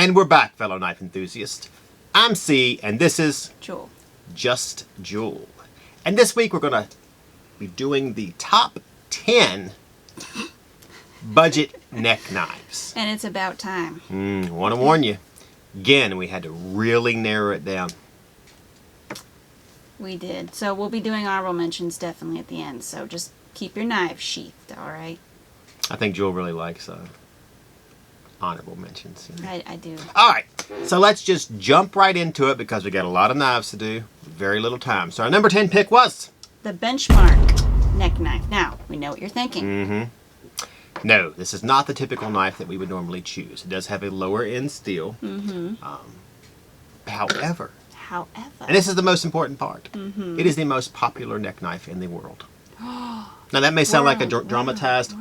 And we're back, fellow knife enthusiasts. I'm Cee, and this is Jul. Just Jul. And this week we're going to be doing the top 10 budget neck knives. And it's about time. I want to warn you. Again, we had to really narrow it down. We did. So we'll be doing honorable mentions definitely at the end. So just keep your knife sheathed, all right? I think Jewel really likes honorable mentions. You know? I do. All right, so let's just jump right into it because we got a lot of knives to do, very little time. So our number 10 pick was? The Benchmark neck knife. Now, we know what you're thinking. No, this is not the typical knife that we would normally choose. It does have a lower end steel. However, and this is the most important part, it is the most popular neck knife in the world. Now that may sound like a dramatized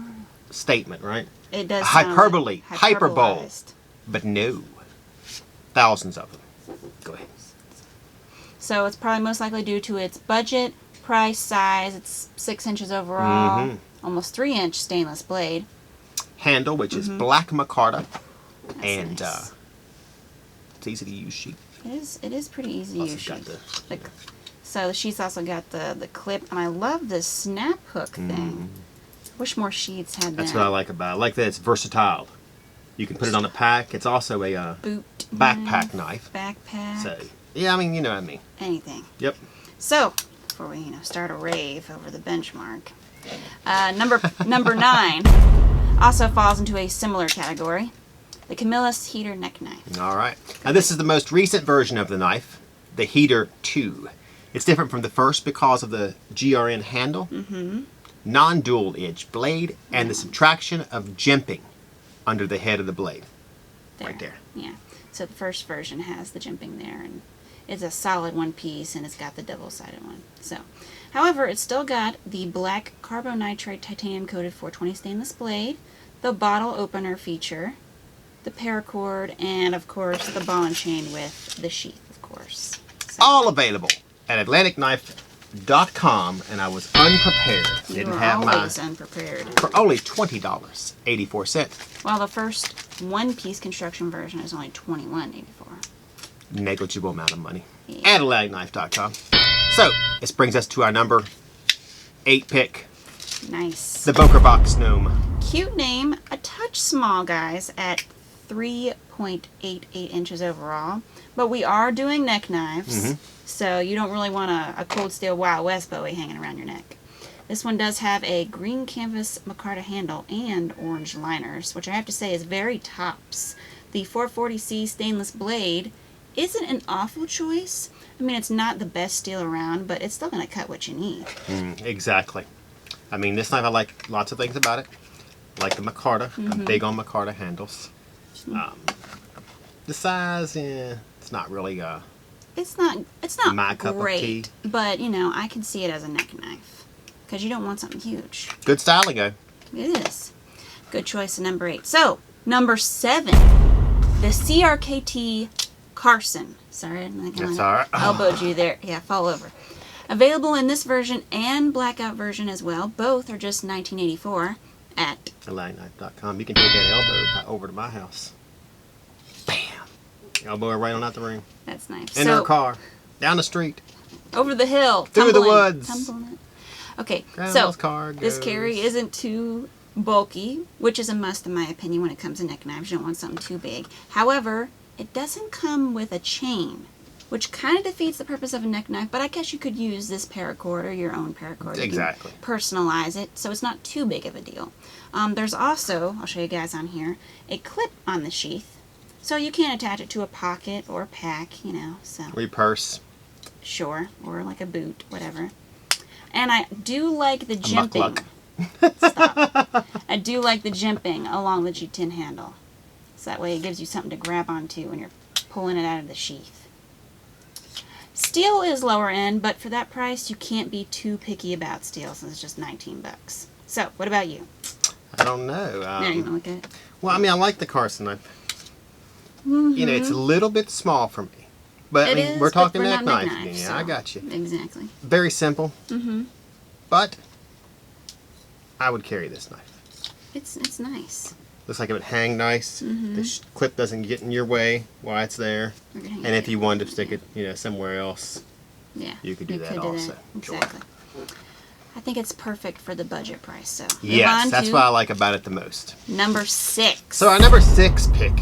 statement, right? It does hyperbole, sound hyperbole, but no, thousands of them. Go ahead. So it's probably most likely due to its budget, price, size. It's 6 inches overall, almost 3-inch stainless blade. Handle, which is black micarta, That's and nice. it's easy to use sheath. It is pretty easy to use sheath. Yeah. So the sheath's also got the clip, and I love this snap hook thing. Wish more sheaths had that. That's what I like about it. I like that it's versatile. You can put it on a pack. It's also a boot backpack knife. Backpack. So, yeah, I mean, you know what I mean. Anything. Yep. So, before we start a rave over the Benchmark, number 9 also falls into a similar category. The Camillus Heater Neck Knife. All right. Now, this is the most recent version of the knife, the Heater 2. It's different from the first because of the GRN handle, non-dual edge blade, and the subtraction of jimping under the head of the blade. Right there. Yeah. So the first version has the jimping there, and it's a solid one piece, and it's got the double-sided one. So, however, it's still got the black carbonitride titanium coated 420 stainless blade, the bottle opener feature, the paracord, and of course the ball and chain with the sheath, of course. So, all available at AtlanticKnife.com, and I was unprepared. You were always unprepared. For only $20.84. While the first one-piece construction version is only $21.84. Negligible amount of money. Yeah. At AtlanticKnife.com. So, this brings us to our number 8 pick. Nice. The Boker Box Gnome. Cute name, a touch small, guys, at 3.88 inches overall. But we are doing neck knives, so you don't really want a cold steel Wild West Bowie hanging around your neck. This one does have a green canvas micarta handle and orange liners, which I have to say is very tops. The 440C stainless blade isn't an awful choice. I mean, it's not the best steel around, but it's still going to cut what you need. Exactly. I mean, this knife, I like lots of things about it. I like the micarta. I'm big on micarta handles. The size, it's not really It's not my cup of tea. great, but I can see it as a neck knife because you don't want something huge. Good styling, though. It is. Good choice at number 8. So, number 7, the CRKT Carson. Sorry, I'm That's all right. elbowed you there. Yeah, fall over. Available in this version and blackout version as well. Both are just $19.84 at AtlanticKnife.com. You can take that elbow over to my house. Bam! Elbow her right on out the room. That's nice. In her car. Down the street. Over the hill. Through the tumbling, woods. tumbling. Okay, Grandma's so car goes. this carry isn't too bulky, which is a must in my opinion when it comes to neck knives. You don't want something too big. However, it doesn't come with a chain, which kind of defeats the purpose of a neck knife, but I guess you could use this paracord or your own paracord. Exactly. You can personalize it, so it's not too big of a deal. There's also, I'll show you guys on here, a clip on the sheath, so you can attach it to a pocket or a pack, so. Or your purse. Sure, or like a boot, whatever. And I do like the jimping. Stop. I do like the jimping along the G10 handle. So that way it gives you something to grab onto when you're pulling it out of the sheath. Steel is lower end, but for that price you can't be too picky about steel since it's just $19. So, what about you? I don't know. There, you want to look at it? Well, I mean, I like the Carson knife. It's a little bit small for me. But, It I mean, is, we're but talking we're neck not knife neck again. knife, Yeah, so- I got you. Exactly. Very simple. But I would carry this knife. It's nice. Looks like it would hang nice. The clip doesn't get in your way while it's there. And if you wanted to stick it, somewhere else, yeah, you could do that also. Exactly. I think it's perfect for the budget price. So yes, that's what I like about it the most. Number 6. So our number 6 pick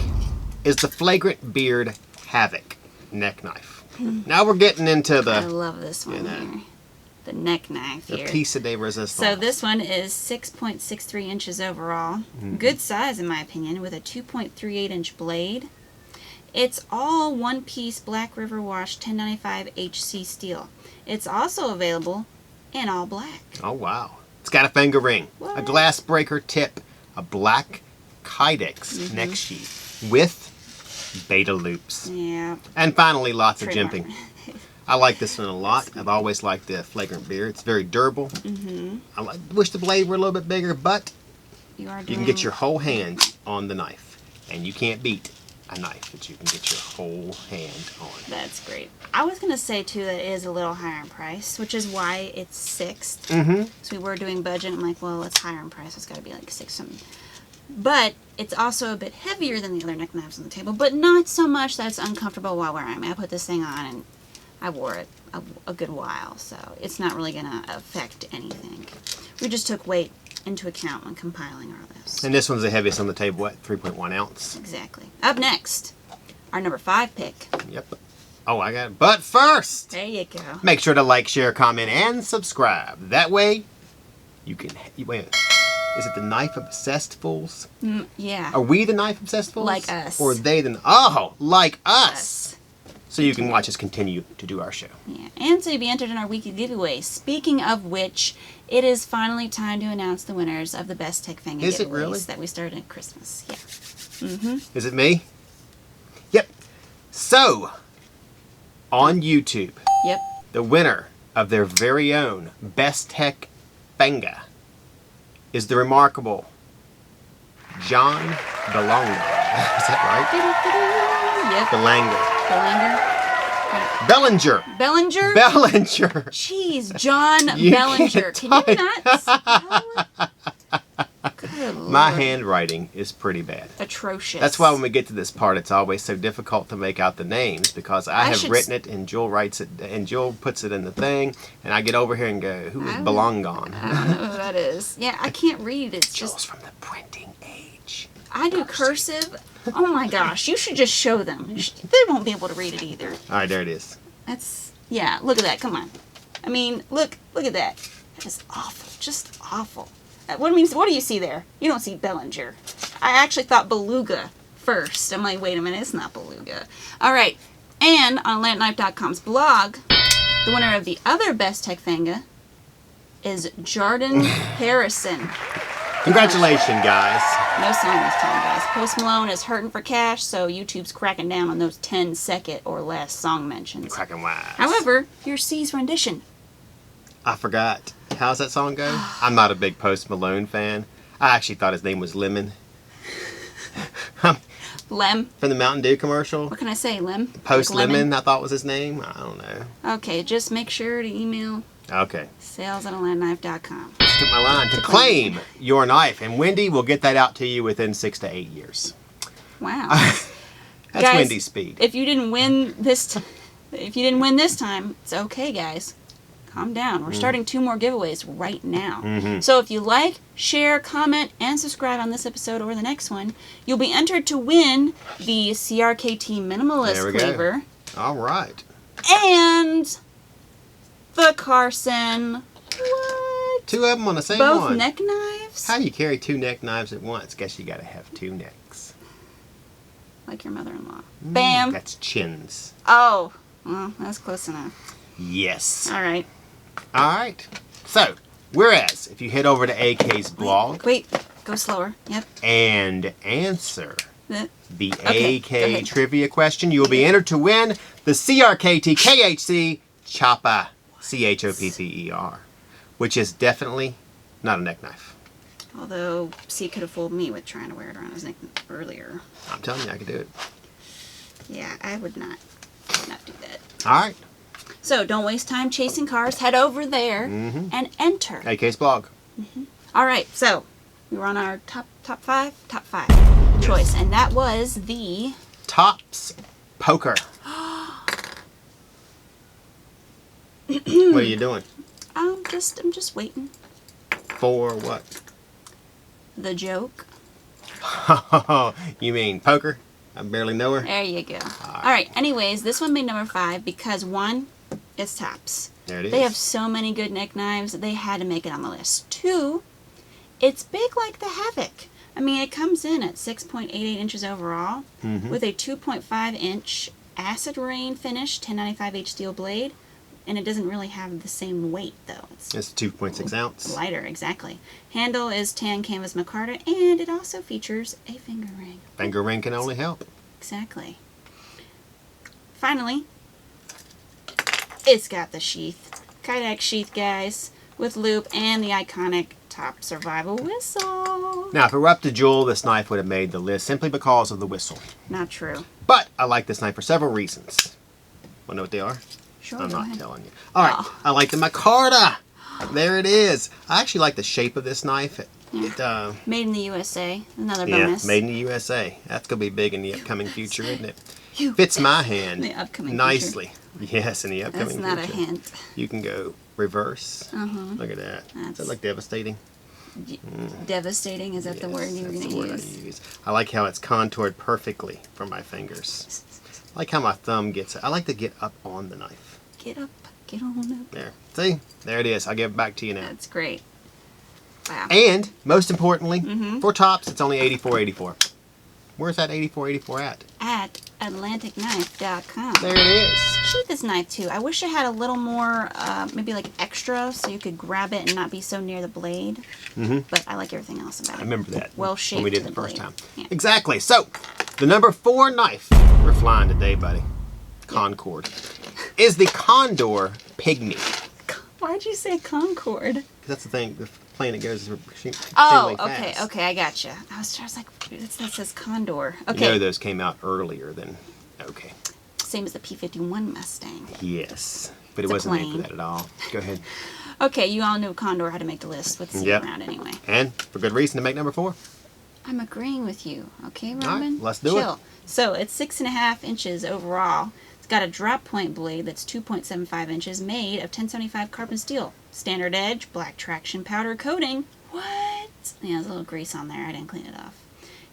is the Flagrant Beard Havoc neck knife. Now we're getting into the... I love this one here. The neck knife here. The piece de resistance. So this one is 6.63 inches overall. Good size in my opinion, with a 2.38 inch blade. It's all one-piece Black River Wash 1095 HC steel. It's also available in all black. Oh wow. It's got a finger ring, a glass breaker tip, a black Kydex neck sheath with beta loops. Yeah. And finally, lots of jimping. I like this one a lot. I've always liked the Flagrant Beard. It's very durable. I wish the blade were a little bit bigger, but you can get your whole hand on the knife. And you can't beat a knife that you can get your whole hand on. That's great. I was going to say, too, that it is a little higher in price, which is why it's 6th. So we were doing budget. I'm like, well, it's higher in price. It's got to be like 6 something. But it's also a bit heavier than the other neck knives on the table, but not so much that it's uncomfortable while wearing it. I put this thing on and I wore it a good while, so it's not really going to affect anything. We just took weight into account when compiling our list. And this one's the heaviest on the table at 3.1 ounce. Exactly. Up next, our number 5 pick. Yep. Oh, I got it. But first, there you go. Make sure to like, share, comment, and subscribe. That way, you can... Wait, is it the Knife Obsessed Fools? Yeah. Are we the Knife Obsessed Fools? Like us. Or they the... Oh, like us. So you can watch us continue to do our show. Yeah, and so you'll be entered in our weekly giveaway. Speaking of which, it is finally time to announce the winners of the Best Tech Fanga giveaways. Is it really? That we started at Christmas. Yeah. Is it me? Yep. So, on YouTube, Yep. the winner of their very own Best Tech Fanga is the remarkable John Belonga. Is that right? Yep. Belanga. Bellinger. Bellinger. Bellinger? Jeez, John Bellinger. Can you not spell it? Good My Lord. handwriting is pretty bad. Atrocious. That's why when we get to this part, it's always so difficult to make out the names, because I have written it and Jul writes it and Jul puts it in the thing, and I get over here and go, "Who is Belongon?" I don't know who that is. Yeah, I can't read. It's Jul's just from the printing age. I do cursive. Oh my gosh, you should just show them. They won't be able to read it either. All right, there it is. That's, yeah, look at that. Come on. I mean, look at that. That is awful. Just awful. What do you see there? You don't see Bellinger. I actually thought Beluga first. I'm like, wait a minute, it's not Beluga. All right. And on AtlanticKnife.com's blog, the winner of the other Best Tech Fanga is Jordan Harrison. Congratulations, guys. No song this time, guys. Post Malone is hurting for cash, so YouTube's cracking down on those 10-second or less song mentions. Cracking wise. However, here's Cee's rendition. I forgot. How's that song go? I'm not a big Post Malone fan. I actually thought his name was Lemon. Lem. From the Mountain Dew commercial. What can I say, Lem? Post Like Lemon, I thought was his name. I don't know. Okay, just make sure to email Okay. sales@AtlanticKnife.com. Just took my line to claim your knife, and Wendy will get that out to you within 6 to 8 years. Wow. That's Guys, Wendy's speed. If you didn't win this time, it's okay, guys. Calm down. We're starting 2 more giveaways right now. So if you like, share, comment, and subscribe on this episode or the next one, you'll be entered to win the CRKT Minimalist Cleaver. All right. And the Carson. What? 2 of them on the same Both one. neck knives? How do you carry 2 neck knives at once? Guess you got to have 2 necks. Like your mother-in-law. Bam. That's chins. Oh. Well, that's close enough. Yes. All right. All right. So, whereas if you head over to AK's blog Wait. Go slower. Yep. and answer the Okay, go AK ahead. trivia question, you will be entered to win the CRKT KHC Chopper, CHOPPER, which is definitely not a neck knife. Although C could have fooled me with trying to wear it around his neck earlier. I'm telling you, I could do it. Yeah, I would not do that. All right. So don't waste time chasing cars. Head over there and enter. AK's blog. All right. So We were on our top five choice, and that was the Tops Poker. What are you doing? I'm just waiting. For what? The joke. You mean poker? I barely know her. There you go. All right. Anyways, this one made number 5 because 1, it's tops. There it is. They have so many good neck knives. They had to make it on the list. 2, it's big like the Havoc. I mean, it comes in at 6.88 inches overall with a 2.5 inch acid rain finish 1095H steel blade. And it doesn't really have the same weight, though. It's 2.6 ounce. Lighter, exactly. Handle is tan canvas micarta, and it also features a finger ring. Finger ring can only help. Exactly. Finally, it's got the sheath. Kydex sheath, guys, with loop and the iconic top survival whistle. Now, if it were up to Jul, this knife would have made the list simply because of the whistle. Not true. But I like this knife for several reasons. Want to know what they are? Sure, I'm go not ahead. telling you. All right, Oh. I like the micarta. There it is. I actually like the shape of this knife. Made in the USA. Another Yeah, bonus. made in the USA. That's going to be big in the upcoming future, isn't it? You. Fits my hand The upcoming nicely. Yes, in the That's upcoming not a future. hint. You can go reverse. Uh-huh. Look at that. Is That's- that like devastating? Devastating, is that the word you were That's going the to word use? I use. I like how it's contoured perfectly for my fingers. I like how my thumb gets it. I like to get up on the knife. Get up, get on up. There. See? There it is. I'll give it back to you now. That's great. Wow. And, most importantly, Mm-hmm. for tops, it's only $84.84. Where's that $84.84 at? At AtlanticKnife.com. There it is. Sheath is nice too. I wish it had a little more, maybe like extra, so you could grab it and not be so near the blade. But I like everything else about it. I remember that. Well shaped. When we did to it the first blade. time. Yeah. Exactly. So, the number 4 knife, we're flying today, buddy. Concord. Is the Condor Pygmy. Why'd you say Concord? 'Cause that's the thing. The plane that goes extremely Oh, fast. okay, I gotcha. I was like, that says Condor. You Okay, know those came out earlier than. Okay. same as the P-51 Mustang. Yes. But it It's a wasn't made for plane. that at all. Go ahead. Okay, you all knew Condor had to make the list with C Yep. around anyway. And for good reason to make number 4. I'm agreeing with you. Okay, right, Robin? let's do it. Chill. So it's 6.5 inches overall. It's got a drop point blade that's 2.75 inches, made of 1075 carbon steel. Standard edge, black traction powder coating. What? Yeah, there's a little grease on there. I didn't clean it off.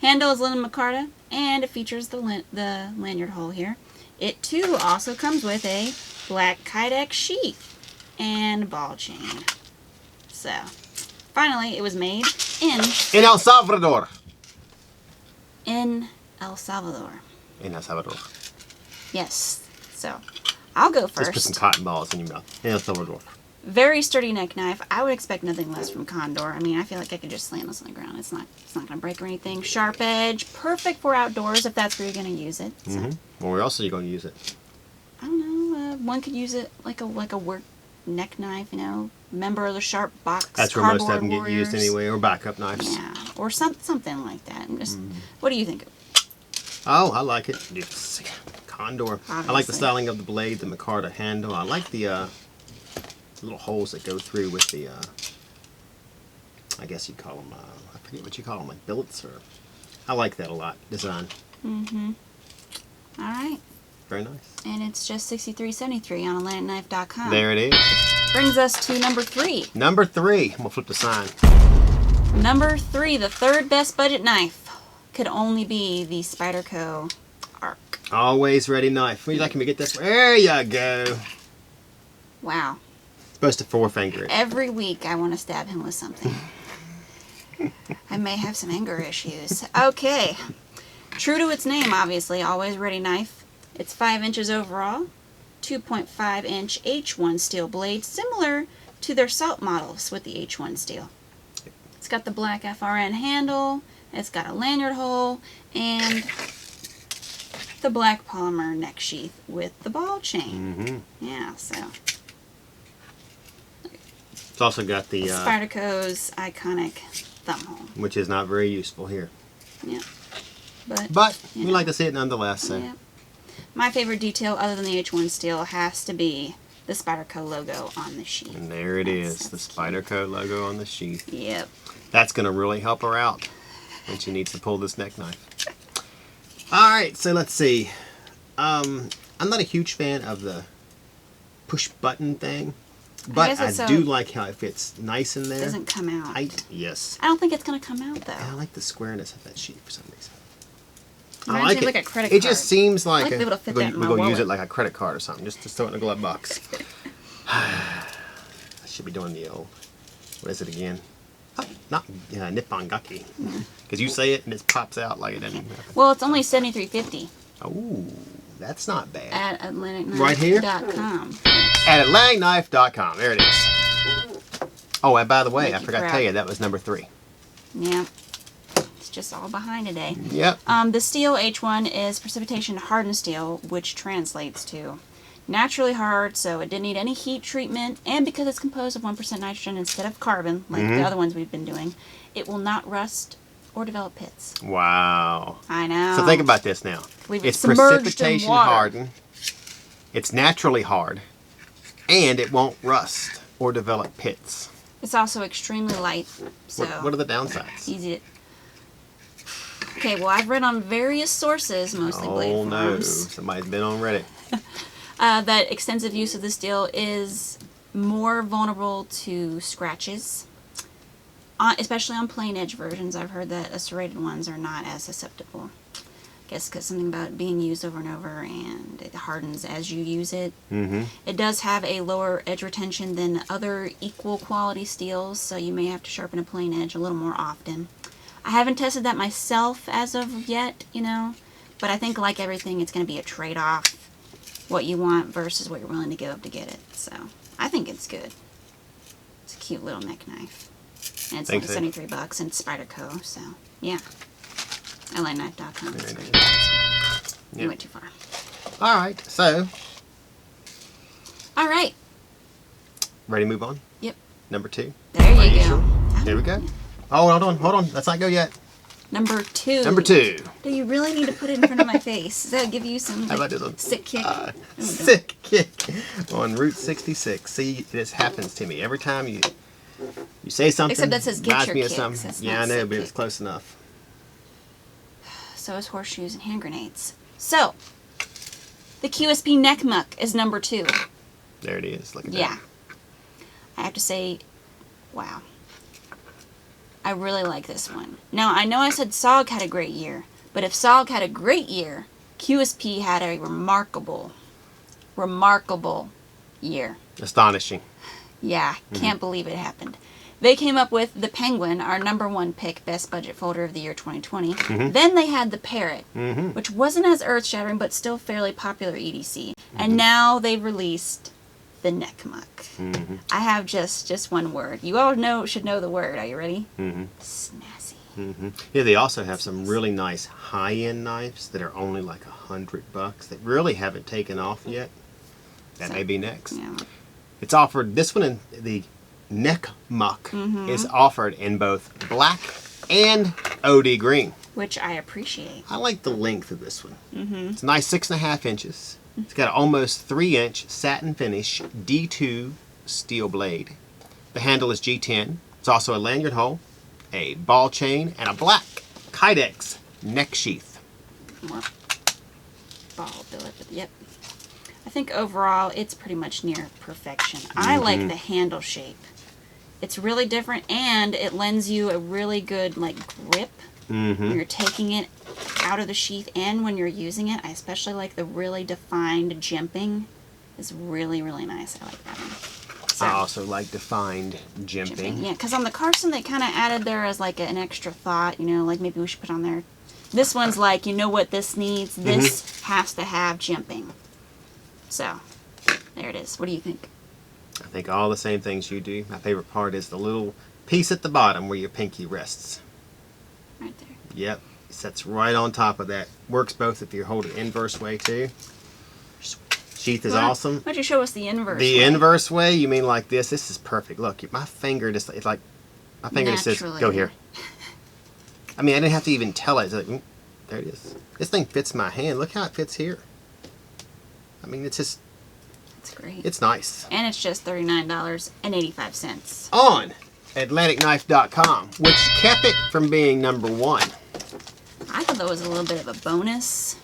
Handle is linen micarta, and it features the lanyard hole here. It too also comes with a black Kydex sheath and ball chain. So, finally, it was made in In El Salvador. El Salvador. In El Salvador. Yes. So, I'll go Just put some first. cotton balls in your mouth. In El Salvador. Very sturdy neck knife. I would expect nothing less from Condor. I mean, I feel like I could just slam this on the ground. It's not going to break or anything. Sharp edge, perfect for outdoors if that's where you're going to use it. So, Well, where else are you going to use it? I don't know. One could use it like a work neck knife. You know, member of the Sharp Box. That's where most of Cardboard them get used Warriors. anyway, or backup knives. Yeah, or something like that. And just, what do you think? Oh, I like it. Yes. Condor. I like the Obviously. styling of the blade, the micarta handle. I like the little holes that go through with the, I guess you'd call them, I forget what you call them, like billets, or, I like that a lot, design. All right. Very nice. And it's just $63.73 on AtlanticKnife.com. There it is. Brings us to number 3. Number 3. I'm going to flip the sign. Number 3, the third best budget knife, could only be the Spyderco Arc. Always ready knife. Would you like me to get this? There you go. Wow. Supposed to forefinger it. Every week I want to stab him with something. I may have some anger issues. Okay. True to its name, obviously, always ready knife. It's 5 inches overall, 2.5 inch H1 steel blade, similar to their Salt models with the H1 steel. It's got the black FRN handle, it's got a lanyard hole, and the black polymer neck sheath with the ball chain. Yeah, so It's also got the, Spyderco's iconic thumb hole. which is not very useful here. Yeah. But we Yeah. like to see it nonetheless. So. Yeah. My favorite detail, other than the H1 steel, has to be the Spyderco logo on the sheath. And there it is, the Spyderco logo on the sheath. Yep. That's going to really help her out when she needs to pull this neck knife. Alright, so let's see. I'm not a huge fan of the push button thing, but I do like how it fits nice in there. It doesn't come out. Tight, yes. I don't think it's going to come out, though. I like the squareness of that sheath for some reason. I like it. Like a credit It card. just seems like, I'd like to be able to fit that in my we're going to wallet. use it like a credit card or something, just to throw it in a glove box. I should be doing the old, what is it again? Oh, not Nippon Gaki. Because you say it and it pops out like it didn't. Well, it's only $73.50 Oh, that's not bad. at AtlanticKnife.com. Right here? At AtlanticKnife.com. There it is. Oh, and by the way, I forgot to tell you, that was number 3. Yeah. It's just all behind today. Yep. The steel H1 is precipitation hardened steel, which translates to naturally hard, so it didn't need any heat treatment, and because it's composed of 1% nitrogen instead of carbon, like the other ones we've been doing, it will not rust or develop pits. Wow. I know. So think about this now. It's submerged precipitation in water. hardened. It's naturally hard, and it won't rust or develop pits. It's also extremely light, so What are the downsides? easy to... Okay, well, I've read on various sources, mostly blade Oh no, forums, somebody's been on Reddit. that extensive use of the steel is more vulnerable to scratches, especially on plain edge versions. I've heard that serrated ones are not as susceptible. I guess because something about it being used over and over, and it hardens as you use it. It does have a lower edge retention than other equal quality steels, so you may have to sharpen a plain edge a little more often. I haven't tested that myself as of yet, but I think like everything, it's going to be a trade-off, what you want versus what you're willing to give up to get it. So I think it's good. It's a cute little neck knife, and it's only $73 and Spyderco. So yeah, AtlanticKnife.com. You went too far. All right, so All right. ready to move on? Yep. Number 2. There you go. Here we go. Oh, hold on. Let's not go yet. Number 2. Number 2. Do you really need to put it in front of my face? Does that give you some How about this one? sick kick? Sick kick on Route 66. See, this happens to me every time you say something. Except that says get reminds your me of kicks. something. It's Yeah, not I know, sick but it's kick. close enough. So is horseshoes and hand grenades. So, the QSP neck muck is number 2. There it is. Look at Yeah. that. I have to say, wow. I really like this one. Now, I know I said SOG had a great year, but if SOG had a great year, QSP had a remarkable year. Astonishing. Yeah, can't believe it happened. They came up with the Penguin, our number 1 pick, best budget folder of the year 2020. Then they had the Parrot, which wasn't as earth-shattering, but still fairly popular EDC. And now they've released the neck muck. I have just one word. You all should know the word. Are you ready? Snazzy. Yeah, they also have some really nice high-end knives that are only like $100 that really haven't taken off yet. That may be next. Yeah. It's offered, this one in the neck muck is offered in both black and OD green. Which I appreciate. I like the length of this one. It's a nice 6.5 inches. It's got an almost 3-inch satin finish D2 steel blade. The handle is G10. It's also a lanyard hole, a ball chain, and a black Kydex neck sheath. More ball billet, but yep. I think overall it's pretty much near perfection. I like the handle shape. It's really different, and it lends you a really good grip when you're taking it out of the sheath and when you're using it. I especially like the really defined jimping. It's really, really nice. I like that one. So, I also like defined jimping. yeah, because on the Carson they kind of added there as an extra thought, like maybe we should put on there. This one's like, you know what this needs? This has to have jimping. So, there it is. What do you think? I think all the same things you do. My favorite part is the little piece at the bottom where your pinky rests. Right there. Yep, it sets right on top of that. Works both if you hold it inverse way too. Sheath is awesome. Why don't you show us the inverse The way? inverse way, you mean like this? This is perfect. Look, my finger just, it's like, my finger just says, Naturally. go here. I mean, I didn't have to even tell it. It's like, there it is. This thing fits my hand. Look how it fits here. I mean, it's just It's great. It's nice. And it's just $39.85. On AtlanticKnife.com, which kept it from being number one. I thought that was a little bit of a bonus.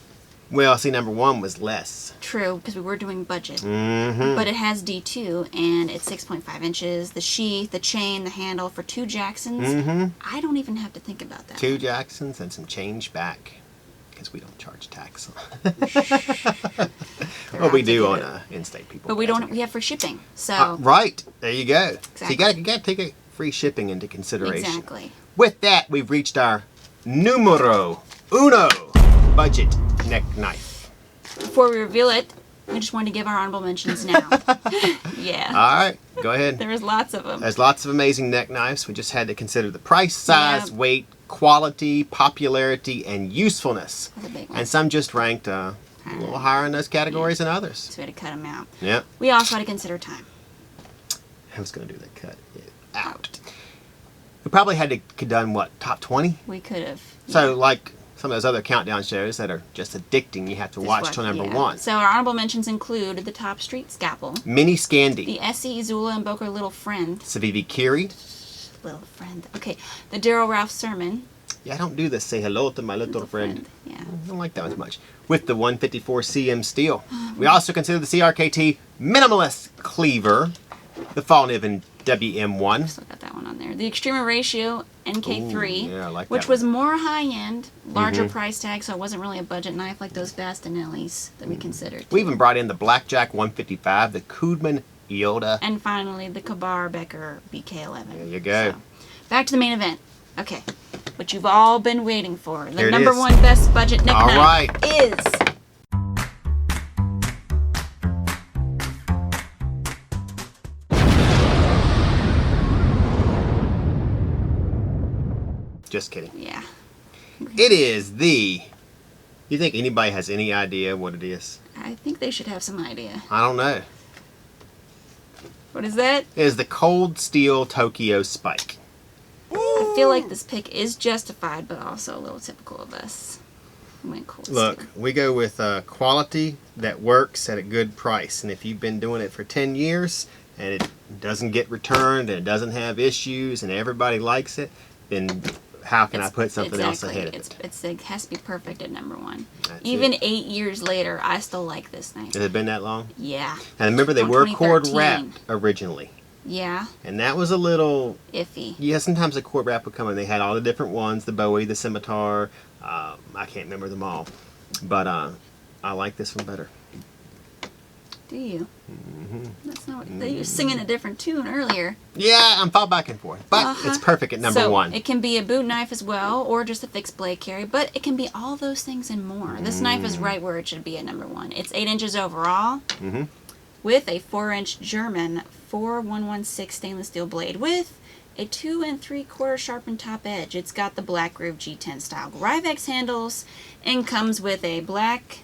Well, see, number one was less. True, because we were doing budget. Mm-hmm. But it has D2, and it's 6.5 inches. The sheath, the chain, the handle for 2 Jacksons. Mm-hmm. I don't even have to think about that. 2 Jacksons and some change back. Because we don't charge tax. Well, we do on in-state people. But we don't. We have free shipping. So right. There you go. Exactly. So you got to take a free shipping into consideration. Exactly. With that, we've reached our numero uno budget neck knife. Before we reveal it, we just wanted to give our honorable mentions now. Yeah. All right. Go ahead. There was lots of them. There's lots of amazing neck knives. We just had to consider the price, size, Yeah. weight, quality, popularity, and usefulness. That's a big one. And some just ranked a little higher in those categories than others. So we had to cut them out. Yep. We also had to consider time. I was going to do that. Cut it out. We probably had to have done, what, top 20? We could have. So, like some of those other countdown shows that are just addicting, you have to watch till number one. So our honorable mentions include the Top Street Scalpel, Mini Scandi, the S.E. Zula and Boker Little Friend. Savivi Kiri. Little Friend. Okay. The Daryl Ralph Sermon. Yeah, I don't do this. Say hello to my little friend. Yeah. I don't like that as much. With the 154 CM steel. We also consider the CRKT Minimalist Cleaver, the Fall Niven WM1. Still got that one on there. The Extrema Ratio NK3, Ooh, yeah, I like which that was more high-end, larger price tag, so it wasn't really a budget knife like those Bastinellis that we considered. We even brought in the Blackjack 155, the Kudman Yoda. And finally, the Kabar Becker BK11. There you go. So, back to the main event. Okay, what you've all been waiting for. The There it number is. one best budget neck All knife right. is... Just kidding. Yeah. It is the... You think anybody has any idea what it is? I think they should have some idea. I don't know. What is that? It is the Cold Steel Tokyo Spike. I feel like this pick is justified, but also a little typical of us. We went cold Look, steel. we go with quality that works at a good price. And if you've been doing it for 10 years and it doesn't get returned and it doesn't have issues and everybody likes it, then how can I put something else ahead of it? It has to be perfect at number one. That's Even it. 8 years later, I still like this knife. Has it been that long? Yeah. And remember, they From were cord 2013. wrapped originally. Yeah. And that was a little... Iffy. Yeah, sometimes the cord wrap would come in. They had all the different ones, the Bowie, the Scimitar. I can't remember them all. But I like this one better. Do you? Mm-hmm. That's not what... They were singing a different tune earlier. Yeah, I'm fall back and forth. But it's perfect at number one. It can be a boot knife as well, or just a fixed blade carry, but it can be all those things and more. This knife is right where it should be at number one. It's 8 inches overall, with a 4-inch German 4116 stainless steel blade with a 2 3/4 sharpened top edge. It's got the Black Groove G10 style Grivex handles and comes with a black,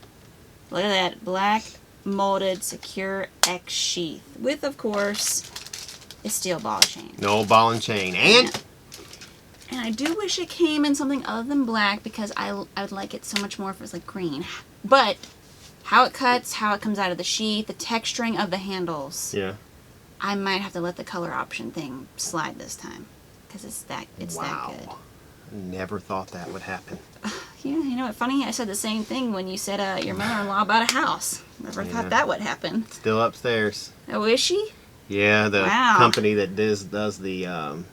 look at that, black molded Secure X sheath with, of course, a steel ball chain. No ball and chain. And And I do wish it came in something other than black because I would like it so much more if it was like green. But how it cuts, how it comes out of the sheath, the texturing of the handles. yeah. I might have to let the color option thing slide this time because it's that good. Never thought that would happen. You know what? Funny, I said the same thing when you said your mother-in-law bought a house. Never thought that would happen. Still upstairs. Oh, is she? Yeah, the Wow. company that does the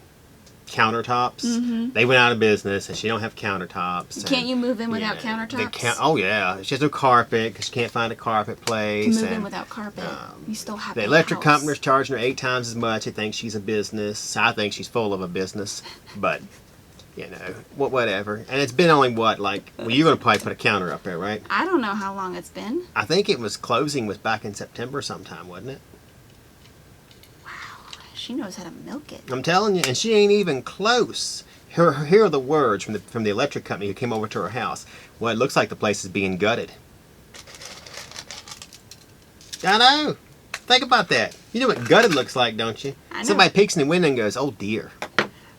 countertops. They went out of business, and she don't have countertops. Can't you move in and, without they countertops? can't, oh yeah, she has no carpet because she can't find a carpet place. You move in and without carpet. You still have the a electric house. company's charging her 8 times as much. They think she's a business. I think she's full of a business, but you know, whatever. And it's been only what, like, well, you're gonna probably put a counter up there, right? I don't know how long it's been. I think it was closing was back in September sometime, wasn't it? She knows how to milk it. I'm telling you, and she ain't even close. Here are the words from the electric company who came over to her house. Well, it looks like the place is being gutted. I know. Think about that. You know what gutted looks like, don't you? I know. Somebody peeks in the window and goes, "Oh dear."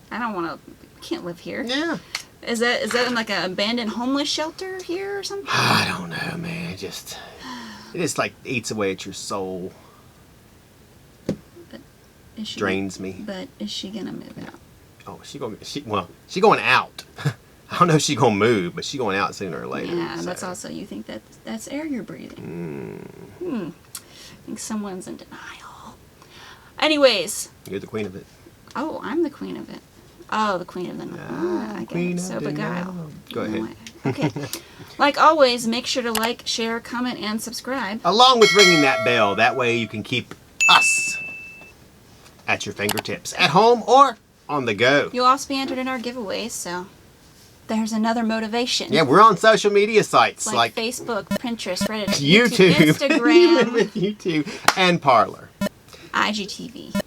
I don't want to. Can't live here. Yeah. Is that in like an abandoned homeless shelter here or something? I don't know, man. It just like eats away at your soul. drains me. But is she gonna move out? Oh, she going out. I don't know if she's gonna move, but she's going out sooner or later. Yeah, so. that's also, you think that's air you're breathing. I think someone's in denial. Anyways. You're the queen of it. Oh, I'm the queen of it. Oh, the queen of the night. I get it. So beguile. Go ahead. Okay. Like always, make sure to like, share, comment, and subscribe. Along with ringing that bell. That way you can keep us at your fingertips. At home or on the go. You'll also be entered in our giveaways, so there's another motivation. Yeah, we're on social media sites like Facebook, Pinterest, Reddit, YouTube, Instagram, YouTube, and Parler. IGTV.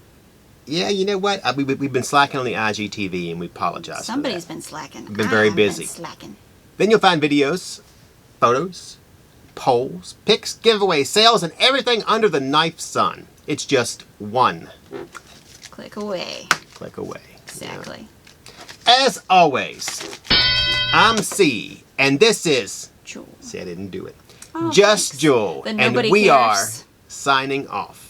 Yeah, you know what? We've been slacking on the IGTV, and we apologize. Somebody's been slacking. We've been very busy. Been slacking. Then you'll find videos, photos, polls, picks, giveaways, sales, and everything under the knife sun. It's just one click away. Click away. Exactly. Yeah. As always, I'm Cee, and this is Jul. See, I didn't do it. Oh, Just thanks. Jul, and we are signing off.